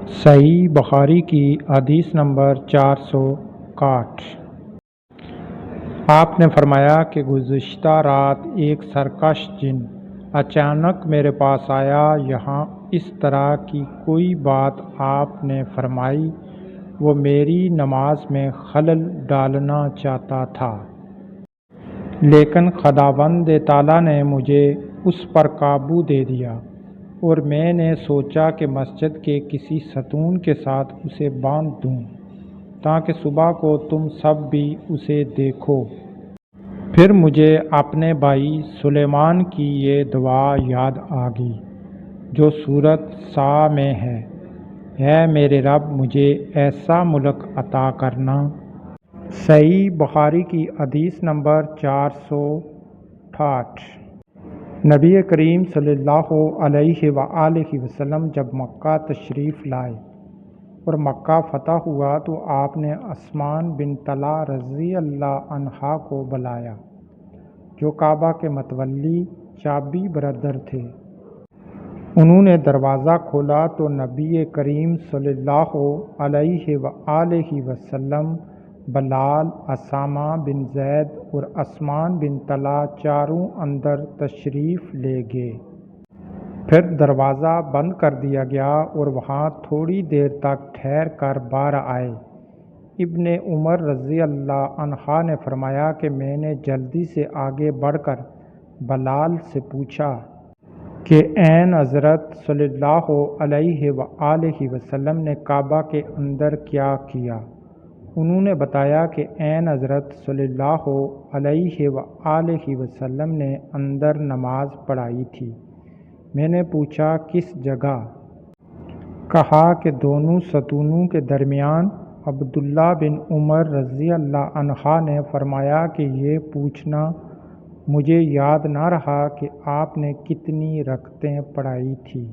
صحیح بخاری کی حدیث نمبر 461۔ آپ نے فرمایا کہ گزشتہ رات ایک سرکش جن اچانک میرے پاس آیا۔ یہاں اس طرح کی کوئی بات آپ نے فرمائی، وہ میری نماز میں خلل ڈالنا چاہتا تھا، لیکن خداوند تعالیٰ نے مجھے اس پر قابو دے دیا، اور میں نے سوچا کہ مسجد کے کسی ستون کے ساتھ اسے باندھ دوں تاکہ صبح کو تم سب بھی اسے دیکھو۔ پھر مجھے اپنے بھائی سلیمان کی یہ دعا یاد آ گئی جو سورۃ سا میں ہے: اے میرے رب، مجھے ایسا ملک عطا کرنا۔ صحیح بخاری کی حدیث نمبر 468۔ نبی کریم صلی اللہ علیہ وآلہ وسلم جب مکہ تشریف لائے اور مکہ فتح ہوا تو آپ نے عثمان بن طلحہ رضی اللہ عنہ کو بلایا، جو کعبہ کے متولی چابی بردار تھے۔ انہوں نے دروازہ کھولا تو نبی کریم صلی اللہ علیہ وآلہ وسلم، بلال، اسامہ بن زید اور عثمان بن طلحہ چاروں اندر تشریف لے گئے۔ پھر دروازہ بند کر دیا گیا اور وہاں تھوڑی دیر تک ٹھہر کر باہر آئے۔ ابن عمر رضی اللہ عنہ نے فرمایا کہ میں نے جلدی سے آگے بڑھ کر بلال سے پوچھا کہ این حضرت صلی اللہ علیہ وآلہ وسلم نے کعبہ کے اندر کیا کیا؟ انہوں نے بتایا کہ این حضرت صلی اللہ علیہ وآلہ وسلم نے اندر نماز پڑھائی تھی۔ میں نے پوچھا کس جگہ؟ کہا کہ دونوں ستونوں کے درمیان۔ عبداللہ بن عمر رضی اللہ عنہ نے فرمایا کہ یہ پوچھنا مجھے یاد نہ رہا کہ آپ نے کتنی رکعتیں پڑھائی تھیں۔